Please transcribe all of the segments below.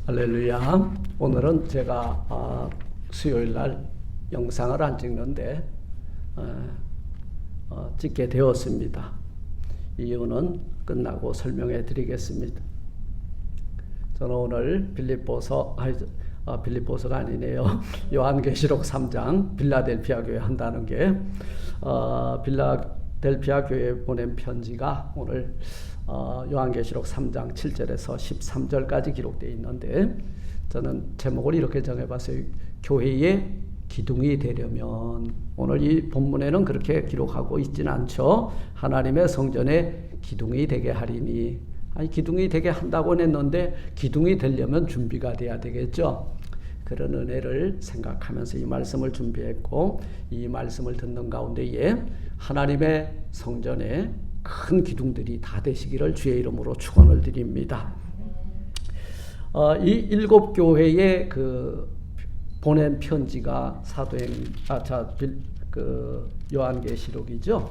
할렐루야. 오늘은 제가 수요일 날 영상을 안 찍는데 찍게 되었습니다. 이유는 끝나고 설명해 드리겠습니다. 저는 오늘 빌립보서가 아니네요. 요한계시록 3장 빌라델피아 교회 한다는 게 빌라델피아 교회에 보낸 편지가 오늘 요한계시록 3장 7절에서 13절까지 기록되어 있는데, 저는 제목을 이렇게 정해봤어요. 교회의 기둥이 되려면. 오늘 이 본문에는 그렇게 기록하고 있지는 않죠. 하나님의 성전에 기둥이 되게 하리니. 기둥이 되게 한다고 했는데 기둥이 되려면 준비가 돼야 되겠죠. 그런 은혜를 생각하면서 이 말씀을 준비했고, 이 말씀을 듣는 가운데에 하나님의 성전에 큰 기둥들이 다 되시기를 주의 이름으로 축원을 드립니다. 이 일곱 교회에 보낸 편지가 요한계시록이죠.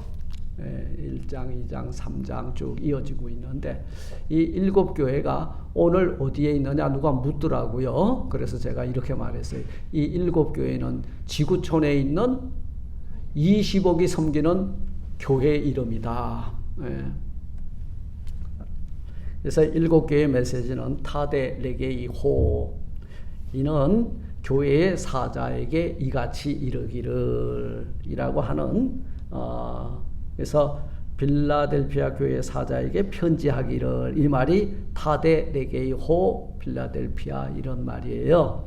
1장, 2장, 3장 쭉 이어지고 있는데, 이 일곱 교회가 오늘 어디에 있느냐 누가 묻더라고요. 그래서 제가 이렇게 말했어요. 이 일곱 교회는 지구촌에 있는 20억이 섬기는 교회 이름이다. 그래서 일곱 교회의 메시지는 타데 레게이 호, 이는 교회의 사자에게 이같이 이르기를 이라고 하는, 그래서 빌라델피아 교회 사자에게 편지하기를, 이 말이 타데 레게이 호 빌라델피아 이런 말이에요.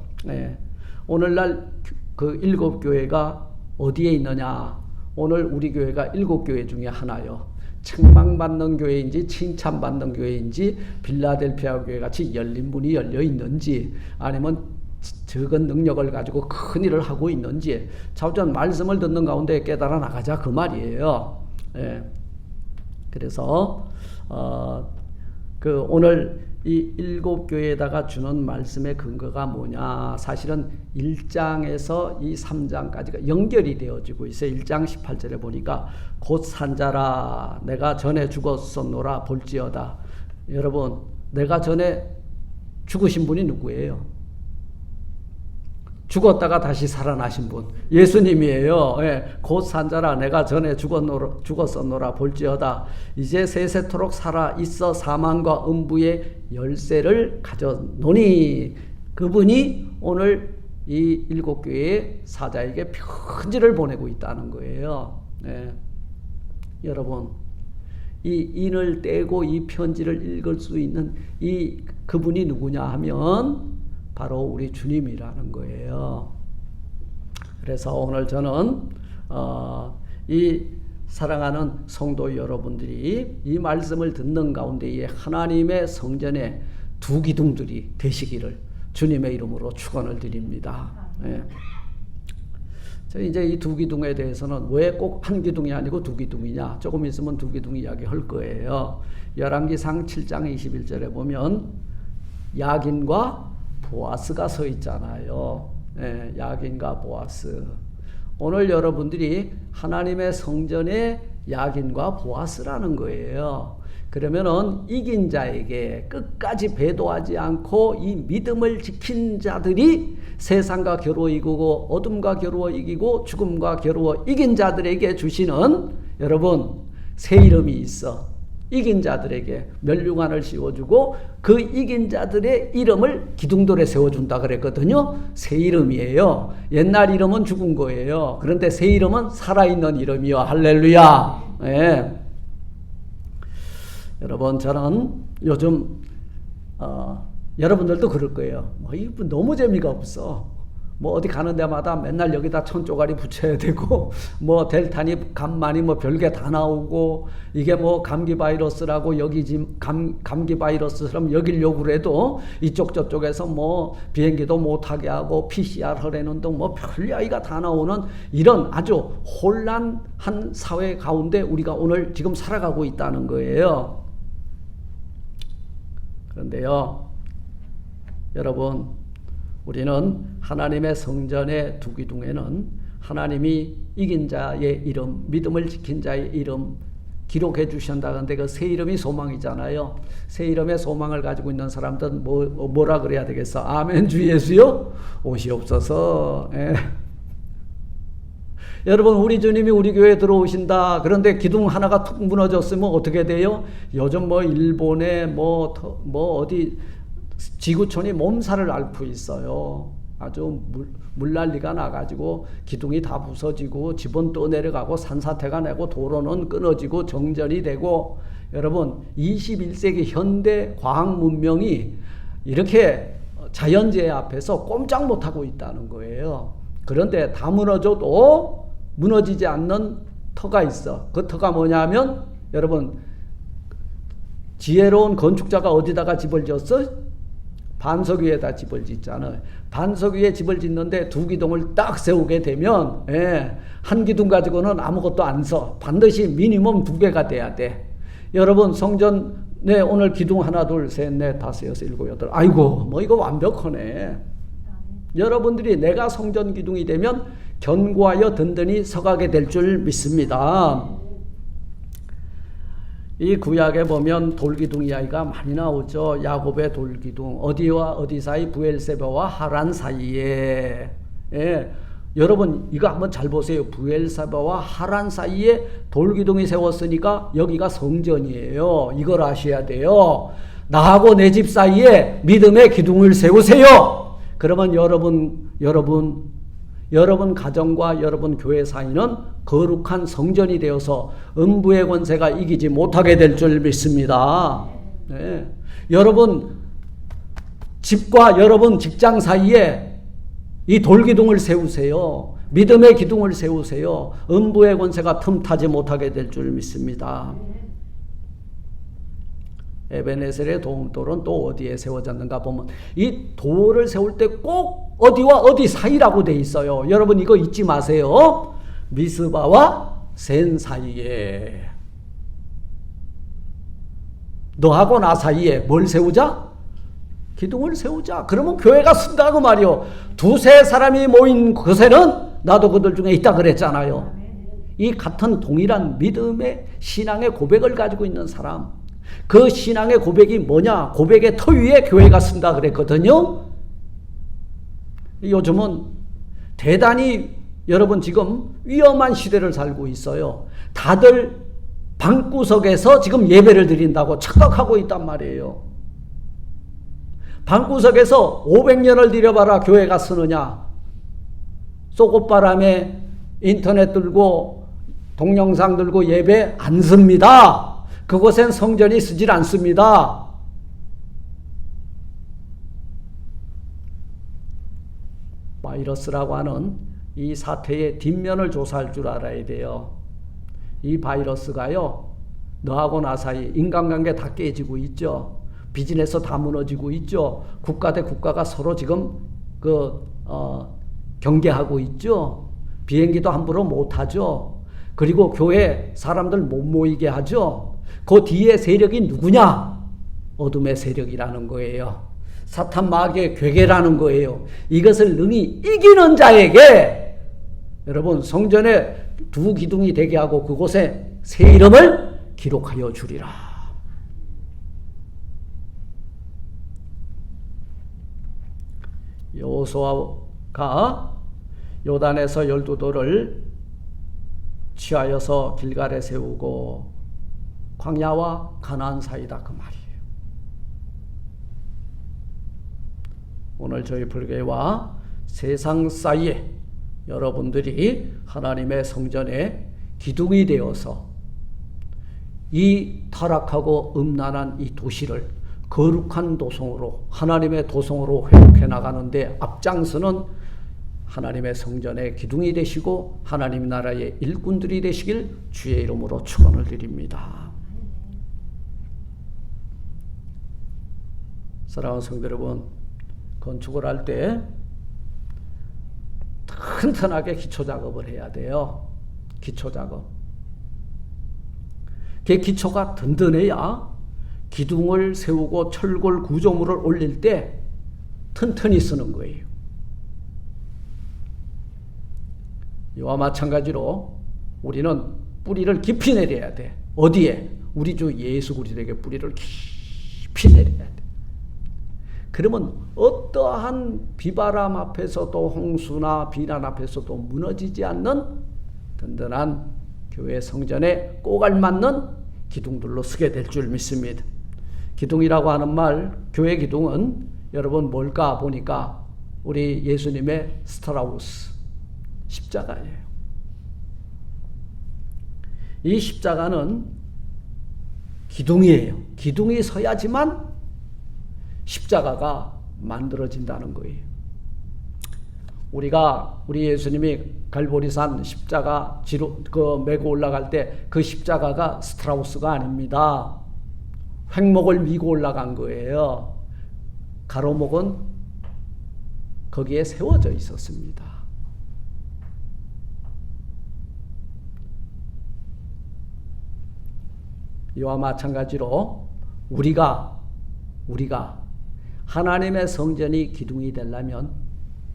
오늘날 그 일곱 교회가 어디에 있느냐? 오늘 우리 교회가 일곱 교회 중에 하나요. 책망받는 교회인지 칭찬받는 교회인지, 빌라델피아 교회 같이 열린 문이 열려 있는지, 아니면 적은 능력을 가지고 큰 일을 하고 있는지, 자우전 말씀을 듣는 가운데 깨달아 나가자 그 말이에요. 그래서 오늘 이 일곱 교회에다가 주는 말씀의 근거가 뭐냐? 사실은 1장에서 이 3장까지가 연결이 되어지고 있어요. 1장 18절에 보니까 곧 산자라 내가 전에 죽었었노라 볼지어다. 여러분, 내가 전에 죽으신 분이 누구예요? 죽었다가 다시 살아나신 분, 예수님이에요. 곧 산자라 내가 전에 죽었었노라 볼지어다. 이제 세세토록 살아있어 사망과 음부의 열쇠를 가졌노니. 그분이 오늘 이 일곱 교회의 사자에게 편지를 보내고 있다는 거예요. 여러분, 이 인을 떼고 이 편지를 읽을 수 있는 그분이 누구냐 하면 바로 우리 주님이라는 거예요. 그래서 오늘 저는 이 사랑하는 성도 여러분들이 이 말씀을 듣는 가운데에 하나님의 성전에 두 기둥들이 되시기를 주님의 이름으로 축원을 드립니다. 이제 이 두 기둥에 대해서는 왜 꼭 한 기둥이 아니고 두 기둥이냐, 조금 있으면 두 기둥 이야기 할 거예요. 열왕기상 7장 21절에 보면 야긴과 보아스가 서 있잖아요. 야긴과 보아스. 오늘 여러분들이 하나님의 성전에 야긴과 보아스라는 거예요. 그러면은 이긴 자에게, 끝까지 배도하지 않고 이 믿음을 지킨 자들이 세상과 겨루어 이기고 어둠과 겨루어 이기고 죽음과 겨루어 이긴 자들에게 주시는, 여러분, 새 이름이 있어. 이긴 자들에게 멸류관을 씌워주고 그 이긴 자들의 이름을 기둥돌에 세워준다 그랬거든요. 새 이름이에요. 옛날 이름은 죽은 거예요. 그런데 새 이름은 살아있는 이름이요. 할렐루야. 여러분, 저는 요즘 여러분들도 그럴 거예요. 이거 너무 재미가 없어. 어디 가는 데마다 맨날 여기다 천조가리 붙여야 되고, 델타니 간만이 별게 다 나오고, 이게 감기 바이러스라고 감기 바이러스처럼 여기려고 해도 이쪽 저쪽에서 비행기도 못하게 하고 PCR 하려는 등 별야이가 다 나오는 이런 아주 혼란한 사회 가운데 우리가 오늘 지금 살아가고 있다는 거예요. 그런데요, 여러분, 우리는 하나님의 성전의 두 기둥에는 하나님이 이긴 자의 이름, 믿음을 지킨 자의 이름, 기록해 주신다는데 그 새 이름이 소망이잖아요. 새 이름의 소망을 가지고 있는 사람들은 뭐라 그래야 되겠어? 아멘 주 예수요 오시옵소서. 예. 여러분 우리 주님이 우리 교회에 들어오신다. 그런데 기둥 하나가 툭 무너졌으면 어떻게 돼요? 요즘 뭐 일본에 뭐 어디 지구촌이 몸살을 앓고 있어요. 아주 물난리가 나가지고 기둥이 다 부서지고 집은 떠내려가고 산사태가 나고 도로는 끊어지고 정전이 되고. 여러분 21세기 현대 과학 문명이 이렇게 자연재해 앞에서 꼼짝 못하고 있다는 거예요. 그런데 다 무너져도 무너지지 않는 터가 있어. 그 터가 뭐냐면 여러분 지혜로운 건축자가 어디다가 집을 지었어? 반석 위에다 집을 짓잖아요. 반석 위에 집을 짓는데 두 기둥을 딱 세우게 되면 한 기둥 가지고는 아무것도 안 서. 반드시 미니멈 두 개가 돼야 돼. 여러분 성전에 오늘 기둥 하나 둘 셋 넷 다섯 여섯 일곱 여덟. 아이고 뭐 이거 완벽하네. 여러분들이 내가 성전 기둥이 되면 견고하여 든든히 서가게 될 줄 믿습니다. 이 구약에 보면 돌기둥 이야기가 많이 나오죠. 야곱의 돌기둥. 어디와 어디 사이? 부엘세바와 하란 사이에. 여러분 이거 한번 잘 보세요. 부엘세바와 하란 사이에 돌기둥이 세웠으니까 여기가 성전이에요. 이걸 아셔야 돼요. 나하고 내 집 사이에 믿음의 기둥을 세우세요. 그러면 여러분 가정과 여러분 교회 사이는 거룩한 성전이 되어서 음부의 권세가 이기지 못하게 될 줄 믿습니다. 네. 여러분 집과 여러분 직장 사이에 이 돌기둥을 세우세요. 믿음의 기둥을 세우세요. 음부의 권세가 틈타지 못하게 될 줄 믿습니다. 에베네셀의 도움돌은 또 어디에 세워졌는가 보면 이 돌을 세울 때 꼭 어디와 어디 사이라고 돼 있어요. 여러분 이거 잊지 마세요. 미스바와 센 사이에. 너하고 나 사이에 뭘 세우자? 기둥을 세우자. 그러면 교회가 쓴다고 말이요. 두세 사람이 모인 곳에는 나도 그들 중에 있다 그랬잖아요. 이 같은 동일한 믿음의 신앙의 고백을 가지고 있는 사람. 그 신앙의 고백이 뭐냐? 고백의 터 위에 교회가 쓴다 그랬거든요. 요즘은 대단히 여러분 지금 위험한 시대를 살고 있어요. 다들 방구석에서 지금 예배를 드린다고 착각하고 있단 말이에요. 방구석에서 500년을 들여봐라 교회가 쓰느냐? 쏘고바람에 인터넷 들고 동영상 들고 예배 안 씁니다. 그곳엔 성전이 쓰질 않습니다. 바이러스라고 하는 이 사태의 뒷면을 조사할 줄 알아야 돼요. 이 바이러스가요, 너하고 나 사이 인간관계 다 깨지고 있죠. 비즈니스 다 무너지고 있죠. 국가 대 국가가 서로 지금 경계하고 있죠. 비행기도 함부로 못 하죠. 그리고 교회 사람들 못 모이게 하죠. 그 뒤에 세력이 누구냐? 어둠의 세력이라는 거예요. 사탄 마귀의 괴계라는 거예요. 이것을 능히 이기는 자에게 여러분 성전에 두 기둥이 되게 하고 그곳에 새 이름을 기록하여 주리라. 여호수아가 요단에서 12돌을 취하여서 길갈에 세우고 광야와 가나안 사이다 그 말이에요. 오늘 저희 불교와 세상 사이에 여러분들이 하나님의 성전에 기둥이 되어서 이 타락하고 음란한 이 도시를 거룩한 도성으로 하나님의 도성으로 회복해 나가는데 앞장서는 하나님의 성전의 기둥이 되시고 하나님 나라의 일꾼들이 되시길 주의 이름으로 축원을 드립니다. 사랑하는 성도 여러분, 건축을 할 때 튼튼하게 기초작업을 해야 돼요. 기초작업. 그 기초가 든든해야 기둥을 세우고 철골 구조물을 올릴 때 튼튼히 쓰는 거예요. 이와 마찬가지로 우리는 뿌리를 깊이 내려야 돼. 어디에? 우리 주 예수 그리스도에게 뿌리를 깊이 내려야 돼. 그러면 어떠한 비바람 앞에서도 홍수나 비난 앞에서도 무너지지 않는 든든한 교회 성전에 꼭 알맞는 기둥들로 서게 될 줄 믿습니다. 기둥이라고 하는 말, 교회 기둥은 여러분 뭘까 보니까 우리 예수님의 스트라우스 십자가예요. 이 십자가는 기둥이에요. 기둥이 서야지만 십자가가 만들어진다는 거예요. 우리 예수님이 갈보리산 십자가 메고 올라갈 때 그 십자가가 스트라우스가 아닙니다. 횡목을 미고 올라간 거예요. 가로목은 거기에 세워져 있었습니다. 이와 마찬가지로 우리가 하나님의 성전이 기둥이 되려면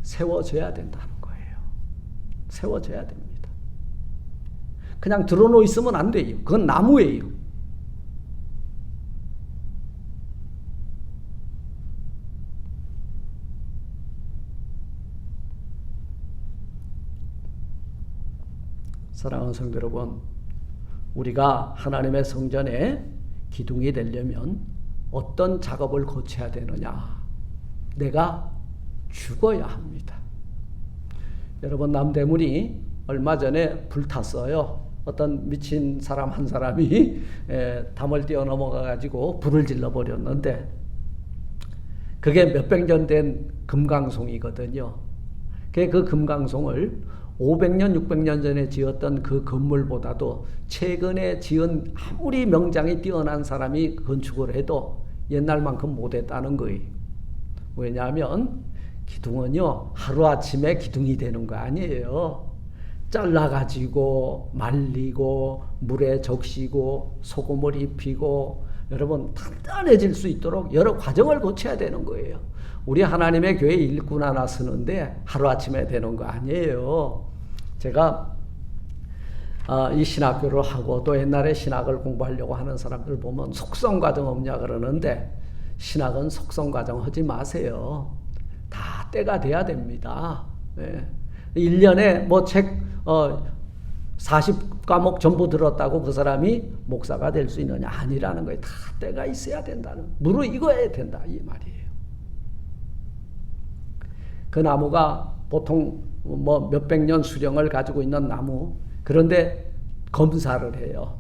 세워져야 된다는 거예요. 세워져야 됩니다. 그냥 들어놓여 있으면 안 돼요. 그건 나무예요. 사랑하는 성도 여러분, 우리가 하나님의 성전에 기둥이 되려면 어떤 작업을 거쳐야 되느냐? 내가 죽어야 합니다. 여러분, 남대문이 얼마 전에 불탔어요. 어떤 미친 사람 한 사람이 담을 뛰어넘어가 가지고 불을 질러버렸는데 그게 몇백 년 된 금강송이거든요. 그 금강송을 500년, 600년 전에 지었던 그 건물보다도 최근에 지은 아무리 명장이 뛰어난 사람이 건축을 해도 옛날만큼 못했다는 거예요. 왜냐하면 기둥은요, 하루아침에 기둥이 되는 거 아니에요. 잘라가지고 말리고 물에 적시고 소금을 입히고 여러분 단단해질 수 있도록 여러 과정을 거쳐야 되는 거예요. 우리 하나님의 교회 일꾼 하나 쓰는데 하루아침에 되는 거 아니에요. 제가 이 신학교를 하고 또 옛날에 신학을 공부하려고 하는 사람들 보면 속성과정 없냐 그러는데 신학은 속성과정 하지 마세요. 다 때가 돼야 됩니다. 1년에 뭐 책 40과목 전부 들었다고 그 사람이 목사가 될 수 있느냐? 아니라는 거예요. 다 때가 있어야 된다는, 무르익어야 된다 이 말이에요. 그 나무가 보통 뭐 몇백 년 수령을 가지고 있는 나무, 그런데 검사를 해요.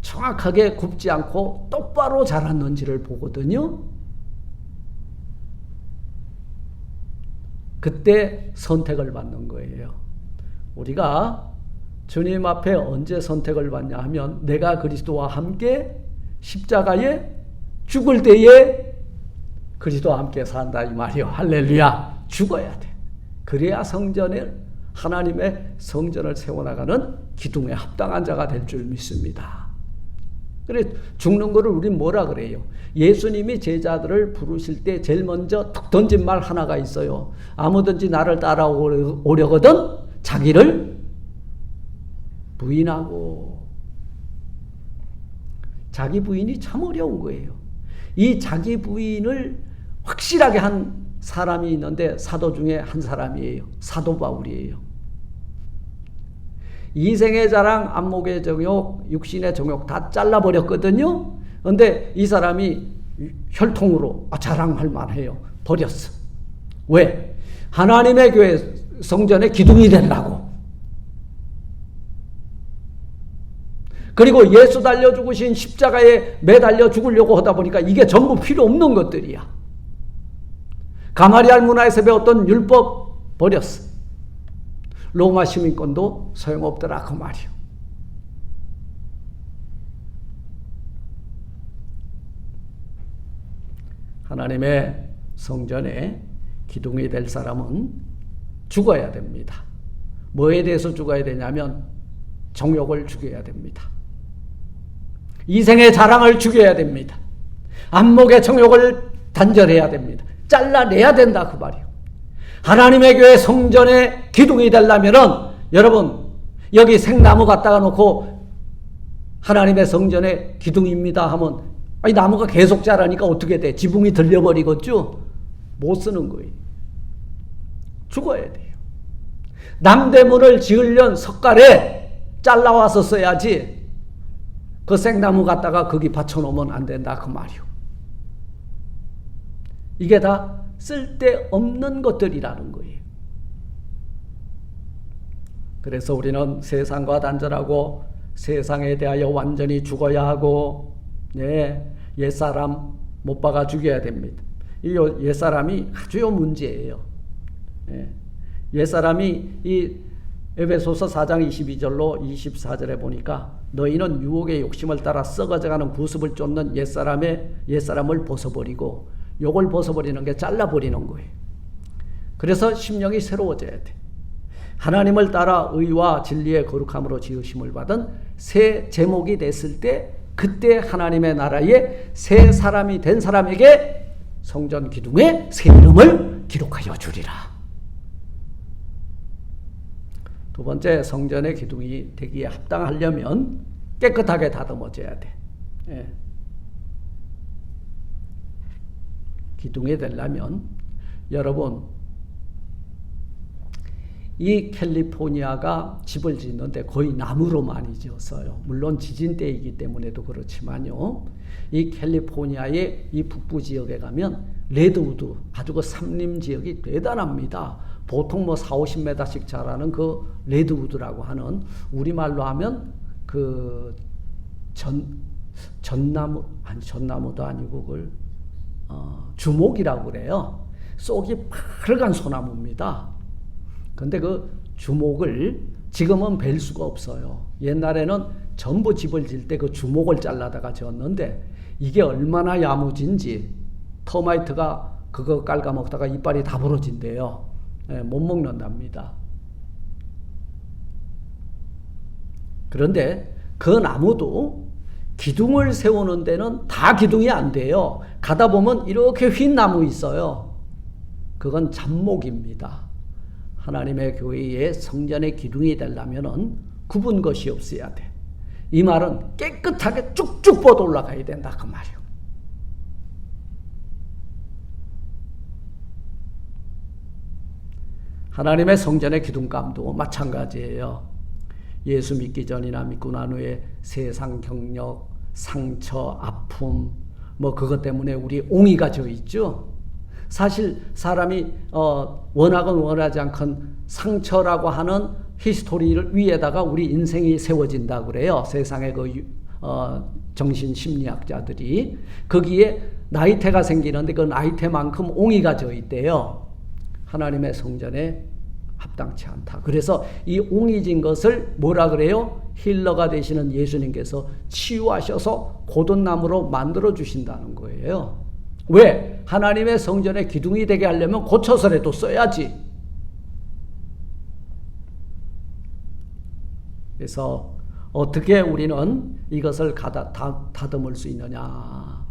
정확하게 굽지 않고 똑바로 자랐는지를 보거든요. 그때 선택을 받는 거예요. 우리가 주님 앞에 언제 선택을 받냐 하면 내가 그리스도와 함께 십자가에 죽을 때에 그리스도와 함께 산다 이 말이요. 할렐루야. 죽어야 돼. 그래야 성전에 하나님의 성전을 세워나가는 기둥에 합당한 자가 될 줄 믿습니다. 그래 죽는 거를 우린 뭐라 그래요? 예수님이 제자들을 부르실 때 제일 먼저 툭 던진 말 하나가 있어요. 아무든지 나를 따라오려거든 자기를 부인하고. 자기 부인이 참 어려운 거예요. 이 자기 부인을 확실하게 한 사람이 있는데 사도 중에 한 사람이에요. 사도 바울이에요. 이생의 자랑, 안목의 정욕, 육신의 정욕 다 잘라버렸거든요. 그런데 이 사람이 혈통으로 자랑할 만해요. 버렸어. 왜? 하나님의 교회 성전의 기둥이 되려고. 그리고 예수 달려 죽으신 십자가에 매달려 죽으려고 하다 보니까 이게 전부 필요 없는 것들이야. 가마리알 문화에서 배웠던 율법 버렸어. 로마 시민권도 소용없더라 그 말이요. 하나님의 성전에 기둥이 될 사람은 죽어야 됩니다. 뭐에 대해서 죽어야 되냐면 정욕을 죽여야 됩니다. 이생의 자랑을 죽여야 됩니다. 안목의 정욕을 단절해야 됩니다. 잘라내야 된다 그 말이요. 하나님의 교회 성전의 기둥이 되려면은 여러분 여기 생나무 갖다가 놓고 하나님의 성전의 기둥입니다 하면 아니 나무가 계속 자라니까 어떻게 돼? 지붕이 들려버리겠죠? 못 쓰는 거예요. 죽어야 돼요. 남대문을 지으려는 석가래 잘라와서 써야지 그 생나무 갖다가 거기 받쳐놓으면 안 된다 그 말이요. 이게 다 쓸데없는 것들이라는 거예요. 그래서 우리는 세상과 단절하고 세상에 대하여 완전히 죽어야 하고 옛사람 못 박아 죽여야 됩니다. 이 옛사람이 아주 문제예요. 옛사람이 이 에베소서 4장 22절로 24절에 보니까 너희는 유혹의 욕심을 따라 썩어져가는 구습을 쫓는 옛사람을 벗어버리고 요걸 벗어버리는 게 잘라버리는 거예요. 그래서 심령이 새로워져야 돼. 하나님을 따라 의와 진리의 거룩함으로 지으심을 받은 새 제목이 됐을 때 그때 하나님의 나라에 새 사람이 된 사람에게 성전 기둥에 새 이름을 기록하여 주리라. 두 번째, 성전의 기둥이 되기에 합당하려면 깨끗하게 다듬어져야 돼. 기둥이 되려면 여러분 이 캘리포니아가 집을 짓는데 거의 나무로 많이 지었어요. 물론 지진 때이기 때문에도 그렇지만요. 이 캘리포니아의 이 북부 지역에 가면 레드우드 아주 그 삼림 지역이 대단합니다. 보통 뭐 40-50m씩 자라는 그 레드우드라고 하는 우리말로 하면 그 전나무도 아니고 그걸 주목이라고 그래요. 쏙이 파르간 소나무입니다. 근데 그 주목을 지금은 뵐 수가 없어요. 옛날에는 전부 집을 질 때 그 주목을 잘라다가 지었는데 이게 얼마나 야무진지 터마이트가 그거 깔아먹다가 이빨이 다 부러진대요. 못 먹는답니다. 그런데 그 나무도 기둥을 세우는 데는 다 기둥이 안 돼요. 가다 보면 이렇게 휜 나무 있어요. 그건 잡목입니다. 하나님의 교회의 성전의 기둥이 되려면은 굽은 것이 없어야 돼. 이 말은 깨끗하게 쭉쭉 뻗어 올라가야 된다 그 말이요. 하나님의 성전의 기둥감도 마찬가지예요. 예수 믿기 전이나 믿고 난 후에 세상 경력, 상처, 아픔 뭐 그것 때문에 우리 옹이가 져 있죠. 사실 사람이 원하건 원하지 않건 상처라고 하는 히스토리를 위에다가 우리 인생이 세워진다 그래요. 세상의 그 정신심리학자들이 거기에 나이테가 생기는데 그 나이테만큼 옹이가 져 있대요. 하나님의 성전에 합당치 않다. 그래서 이 옹이진 것을 뭐라 그래요? 힐러가 되시는 예수님께서 치유하셔서 고든나무로 만들어 주신다는 거예요. 왜? 하나님의 성전의 기둥이 되게 하려면 고쳐서라도 써야지. 그래서 어떻게 우리는 이것을 다듬을 수 있느냐?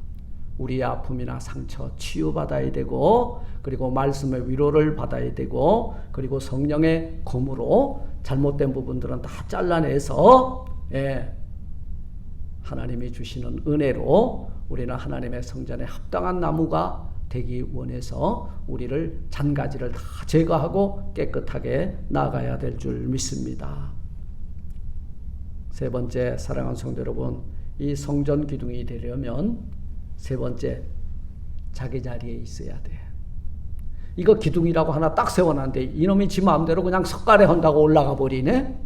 우리의 아픔이나 상처 치유받아야 되고, 그리고 말씀의 위로를 받아야 되고, 그리고 성령의 검으로 잘못된 부분들은 다 잘라내서 하나님이 주시는 은혜로 우리는 하나님의 성전에 합당한 나무가 되기 원해서 우리를 잔가지를 다 제거하고 깨끗하게 나가야 될 줄 믿습니다. 세 번째, 사랑하는 성도 여러분, 이 성전 기둥이 되려면 세 번째, 자기 자리에 있어야 돼. 이거 기둥이라고 하나 딱 세워놨는데 이놈이 지 마음대로 그냥 석가래 한다고 올라가 버리네?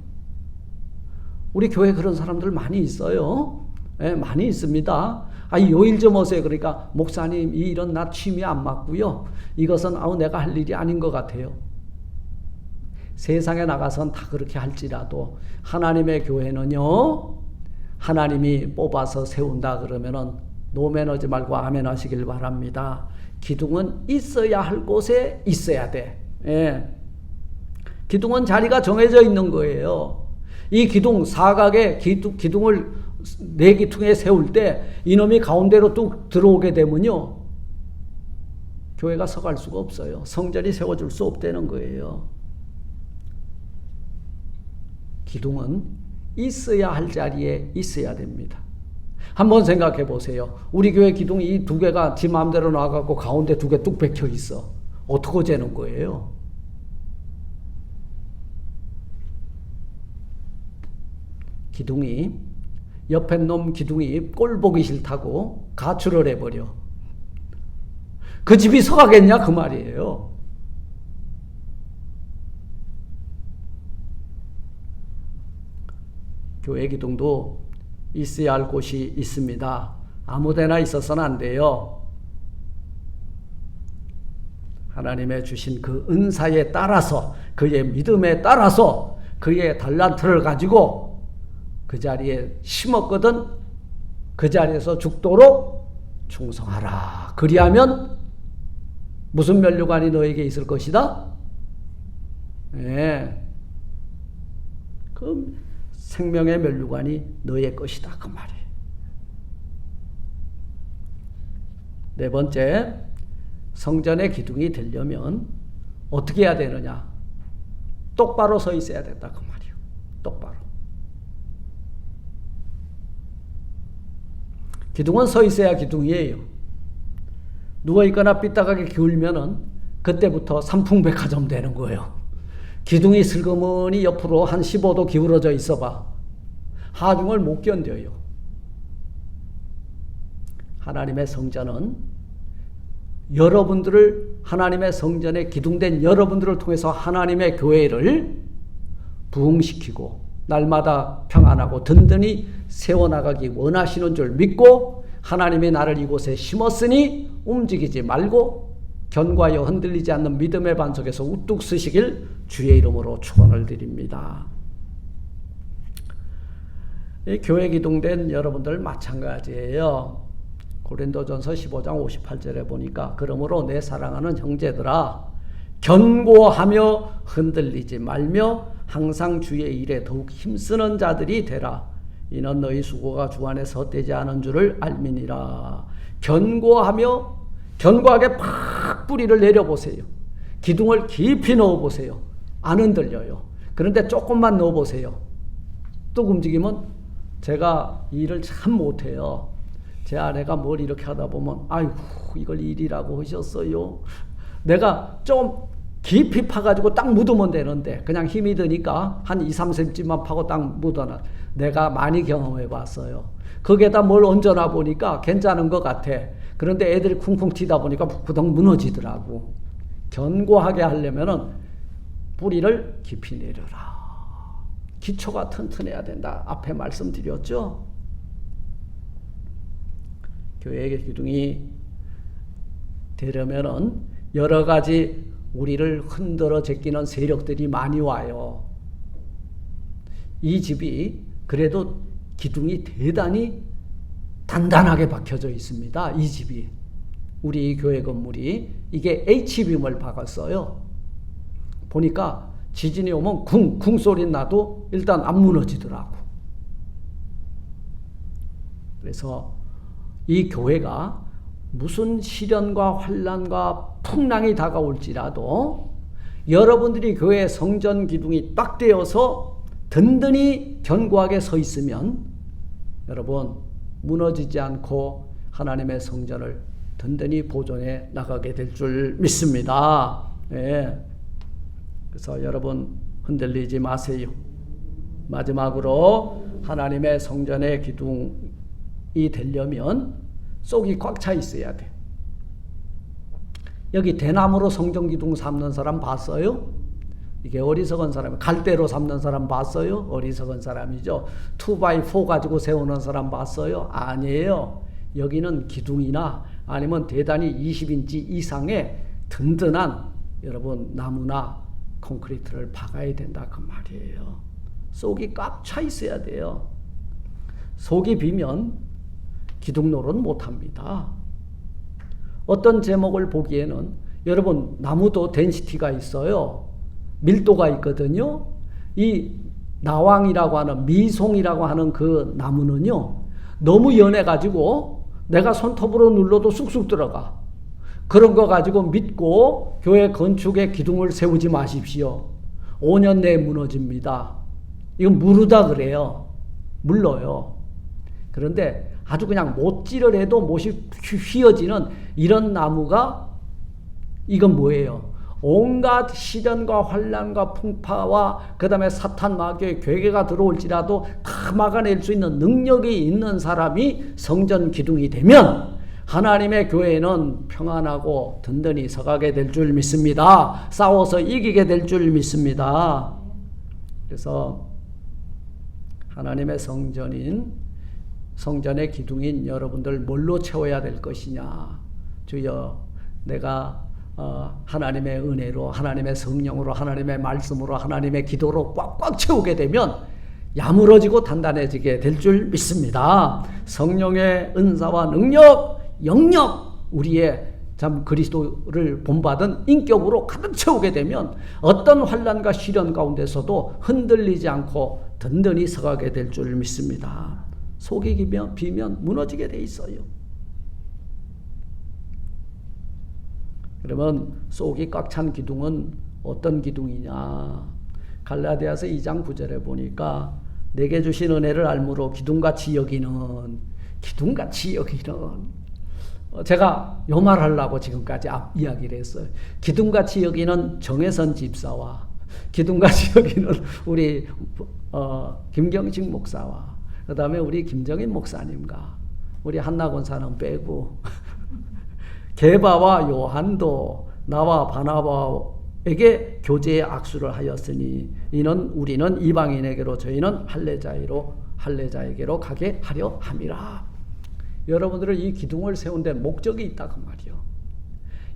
우리 교회 그런 사람들 많이 있어요. 많이 있습니다. 요 일 좀 오세요. 그러니까 목사님 이 일은 나 취미 안 맞고요. 이것은 내가 할 일이 아닌 것 같아요. 세상에 나가선 다 그렇게 할지라도 하나님의 교회는요. 하나님이 뽑아서 세운다 그러면은 노면하지 말고 아멘 하시길 바랍니다. 기둥은 있어야 할 곳에 있어야 돼. 기둥은 자리가 정해져 있는 거예요. 이 기둥 사각의 기둥을 네 기둥에 세울 때 이놈이 가운데로 뚝 들어오게 되면요. 교회가 서갈 수가 없어요. 성전이 세워줄 수 없다는 거예요. 기둥은 있어야 할 자리에 있어야 됩니다. 한번 생각해 보세요. 우리 교회 기둥이 이 두 개가 지 마음대로 나와갖고 가운데 두 개 뚝 박혀 있어. 어떻게 재는 거예요? 기둥이, 옆에 놈 기둥이 꼴 보기 싫다고 가출을 해버려. 그 집이 서가겠냐 그 말이에요. 교회 기둥도 있어야 할 곳이 있습니다. 아무데나 있어서는 안 돼요. 하나님의 주신 그 은사에 따라서, 그의 믿음에 따라서 그의 달란트를 가지고 그 자리에 심었거든 그 자리에서 죽도록 충성하라. 그리하면 무슨 면류관이 너에게 있을 것이다? 네. 그 생명의 면류관이 너의 것이다. 그 말이에요. 네 번째, 성전의 기둥이 되려면 어떻게 해야 되느냐? 똑바로 서 있어야 된다. 그 말이에요. 똑바로. 기둥은 서 있어야 기둥이에요. 누워있거나 삐딱하게 기울면은 그때부터 삼풍백화점 되는 거예요. 기둥이 슬그머니 옆으로 한 15도 기울어져 있어봐. 하중을 못 견뎌요. 하나님의 성전은 여러분들을, 하나님의 성전에 기둥된 여러분들을 통해서 하나님의 교회를 부흥시키고 날마다 평안하고 든든히 세워나가기 원하시는 줄 믿고, 하나님이 나를 이곳에 심었으니 움직이지 말고 견고하여 흔들리지 않는 믿음의 반석에서 우뚝 서시길 주의 이름으로 축원을 드립니다. 이 교회 기둥된 여러분들 마찬가지예요. 고린도전서 15장 58절에 보니까 그러므로 내 사랑하는 형제들아 견고하며 흔들리지 말며 항상 주의 일에 더욱 힘쓰는 자들이 되라. 이는 너희 수고가 주 안에서 헛되지 않은 줄을 알미니라. 견고하게 팍 뿌리를 내려보세요. 기둥을 깊이 넣어보세요. 안 흔들려요. 그런데 조금만 넣어보세요. 또 움직이면, 제가 일을 참 못해요. 제 아내가 뭘 이렇게 하다 보면 아이고 이걸 일이라고 하셨어요. 내가 좀 깊이 파가지고 딱 묻으면 되는데 그냥 힘이 드니까 한 2, 3cm만 파고 딱 묻어놔. 내가 많이 경험해 봤어요. 거기에다 뭘 얹어놔 보니까 괜찮은 것 같아. 그런데 애들이 쿵쿵 튀다 보니까 부덩 무너지더라고. 견고하게 하려면은 뿌리를 깊이 내려라. 기초가 튼튼해야 된다. 앞에 말씀드렸죠. 교회의 기둥이 되려면은 여러 가지 우리를 흔들어 제끼는 세력들이 많이 와요. 이 집이 그래도 기둥이 대단히 단단하게 박혀져 있습니다. 이 집이, 우리 교회 건물이 이게 H빔을 박았어요. 보니까 지진이 오면 쿵쿵 소리 나도 일단 안 무너지더라고. 그래서 이 교회가 무슨 시련과 환난과 풍랑이 다가올지라도 여러분들이 교회 성전 기둥이 딱 되어서 든든히 견고하게 서 있으면 여러분 무너지지 않고 하나님의 성전을 든든히 보존해 나가게 될 줄 믿습니다. 네. 그래서 여러분 흔들리지 마세요. 마지막으로 하나님의 성전의 기둥이 되려면 속이 꽉 차 있어야 돼. 여기 대나무로 성전 기둥 삼는 사람 봤어요? 이게 어리석은 사람이, 갈대로 삼는 사람 봤어요? 어리석은 사람이죠. 2x4 가지고 세우는 사람 봤어요? 아니에요. 여기는 기둥이나 아니면 대단히 20인치 이상의 든든한 여러분 나무나 콘크리트를 박아야 된다 그 말이에요. 속이 꽉 차 있어야 돼요. 속이 비면 기둥 노릇 못합니다. 어떤 제목을 보기에는 여러분 나무도 덴시티가 있어요. 밀도가 있거든요. 이 나왕이라고 하는, 미송이라고 하는 그 나무는요 너무 연해가지고 내가 손톱으로 눌러도 쑥쑥 들어가. 그런 거 가지고 믿고 교회 건축에 기둥을 세우지 마십시오. 5년 내에 무너집니다. 이건 무르다 그래요. 물러요. 그런데 아주 그냥 못질을 해도 못이 휘어지는 이런 나무가 이건 뭐예요? 온갖 시련과 환난과 풍파와 그 다음에 사탄 마귀의 괴계가 들어올지라도 다 막아낼 수 있는 능력이 있는 사람이 성전 기둥이 되면 하나님의 교회는 평안하고 든든히 서가게 될 줄 믿습니다. 싸워서 이기게 될 줄 믿습니다. 그래서 하나님의 성전의 기둥인 여러분들 뭘로 채워야 될 것이냐. 주여, 내가 하나님의 은혜로, 하나님의 성령으로, 하나님의 말씀으로, 하나님의 기도로 꽉꽉 채우게 되면 야무러지고 단단해지게 될 줄 믿습니다. 성령의 은사와 능력, 영역, 우리의 참 그리스도를 본받은 인격으로 가득 채우게 되면 어떤 환난과 시련 가운데서도 흔들리지 않고 든든히 서가게 될 줄 믿습니다. 속이 비면 무너지게 돼 있어요. 그러면 속이 꽉 찬 기둥은 어떤 기둥이냐? 갈라디아서 2장 9절에 보니까 내게 주신 은혜를 알므로 기둥같이 여기는 제가 요 말 하려고 지금까지 이야기를 했어요. 기둥같이 여기는 정혜선 집사와 기둥같이 여기는 우리 김경식 목사와 그 다음에 우리 김정인 목사님과 우리 한나 권사는 빼고 게바와 요한도 나와 바나바에게 교제의 악수를 하였으니 우리는 이방인에게로 저희는 할례자에게로 가게 하려 함이라. 여러분들은 이 기둥을 세운 데 목적이 있다 그 말이요.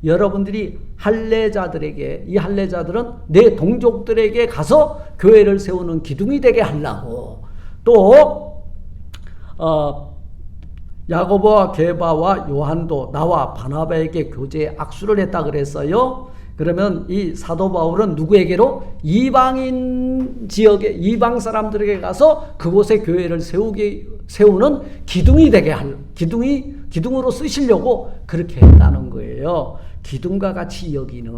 여러분들이 할례자들에게, 이 할례자들은 내 동족들에게 가서 교회를 세우는 기둥이 되게 하려고, 또 야고보와 게바와 요한도 나와 바나바에게 교제에 악수를 했다 그랬어요. 그러면 이 사도 바울은 누구에게로? 이방인 지역에, 이방 사람들에게 가서 그곳에 교회를 세우는 기둥이 되게 기둥으로 쓰시려고 그렇게 했다는 거예요. 기둥과 같이 여기는,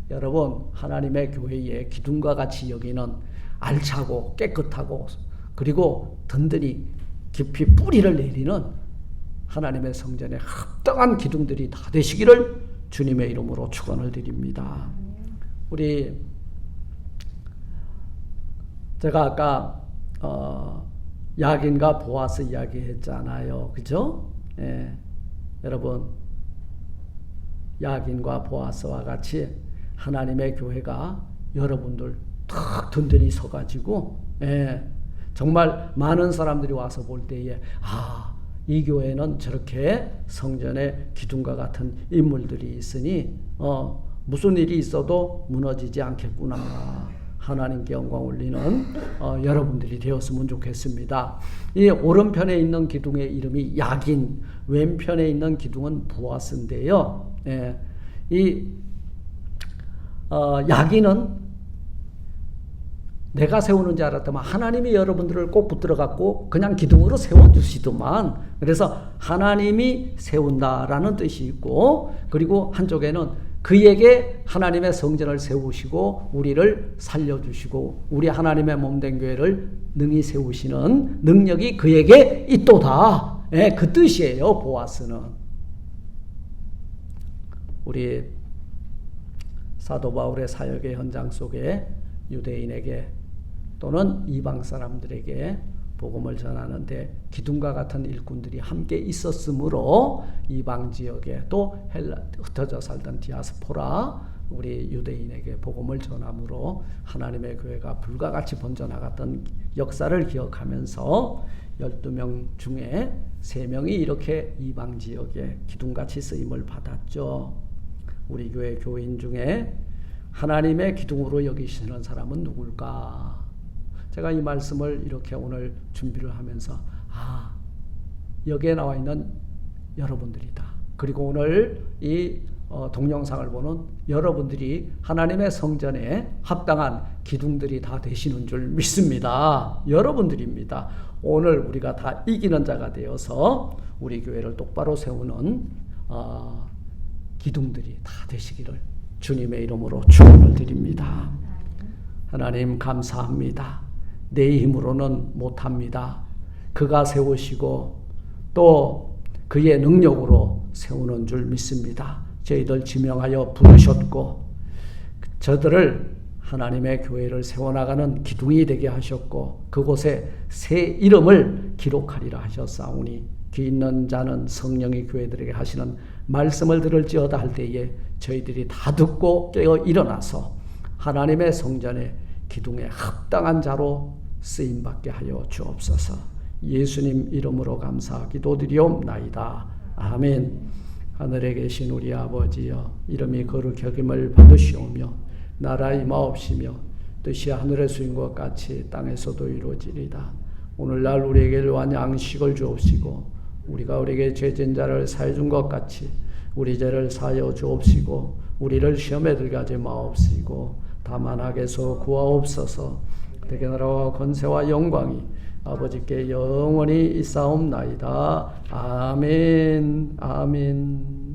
여러분, 하나님의 교회에 기둥과 같이 여기는 알차고 깨끗하고 그리고 든든히 깊이 뿌리를 내리는 하나님의 성전에 합당한 기둥들이 다 되시기를 주님의 이름으로 축원을 드립니다. 제가 아까 야긴과 보아스 이야기했잖아요. 그죠? 예. 여러분, 야긴과 보아스와 같이 하나님의 교회가 여러분들 탁 든든히 서가지고, 예. 정말 많은 사람들이 와서 볼 때에 이 교회는 저렇게 성전의 기둥과 같은 인물들이 있으니 무슨 일이 있어도 무너지지 않겠구나. 하나님께 영광 올리는 여러분들이 되었으면 좋겠습니다. 이 오른편에 있는 기둥의 이름이 야긴, 왼편에 있는 기둥은 보아스인데요. 예, 야긴은 내가 세우는 줄 알았더만 하나님이 여러분들을 꼭 붙들어갖고 그냥 기둥으로 세워주시더만. 그래서 하나님이 세운다라는 뜻이 있고, 그리고 한쪽에는 그에게 하나님의 성전을 세우시고 우리를 살려주시고 우리 하나님의 몸된 교회를 능히 세우시는 능력이 그에게 있도다. 예, 그 뜻이에요. 보아스는. 우리 사도 바울의 사역의 현장 속에 유대인에게 또는 이방 사람들에게 복음을 전하는데 기둥과 같은 일꾼들이 함께 있었으므로 이방 지역에 또 흩어져 살던 디아스포라 우리 유대인에게 복음을 전함으로 하나님의 교회가 불과 같이 번져나갔던 역사를 기억하면서 12명 중에 3명이 이렇게 이방 지역에 기둥같이 쓰임을 받았죠. 우리 교회 교인 중에 하나님의 기둥으로 여기시는 사람은 누굴까? 제가 이 말씀을 이렇게 오늘 준비를 하면서 여기에 나와 있는 여러분들이다. 그리고 오늘 이 동영상을 보는 여러분들이 하나님의 성전에 합당한 기둥들이 다 되시는 줄 믿습니다. 여러분들입니다. 오늘 우리가 다 이기는 자가 되어서 우리 교회를 똑바로 세우는 기둥들이 다 되시기를 주님의 이름으로 축원을 드립니다. 하나님 감사합니다. 내 힘으로는 못합니다. 그가 세우시고 또 그의 능력으로 세우는 줄 믿습니다. 저희들 지명하여 부르셨고 저들을 하나님의 교회를 세워나가는 기둥이 되게 하셨고 그곳에 새 이름을 기록하리라 하셨사오니 귀 있는 자는 성령이 교회들에게 하시는 말씀을 들을지어다 할 때에 저희들이 다 듣고 깨어 일어나서 하나님의 성전의 기둥에 합당한 자로 쓰임받게 하여 주옵소서. 예수님 이름으로 감사 기도드리옵나이다. 아멘. 하늘에 계신 우리 아버지여, 이름이 거룩히 여김을 받으시오며 나라 임하옵시며 뜻이 하늘의 수인 것 같이 땅에서도 이루어지리다. 오늘날 우리에게 일용할 양식을 주옵시고 우리가 우리에게 죄진 자를 사해 준 것 같이 우리 죄를 사하여 주옵시고 우리를 시험에 들게 하지 마옵시고 다만 악에서 구하옵소서. 대개 나라와 권세와 영광이 아버지께 영원히 있사옵나이다. 아멘. 아멘.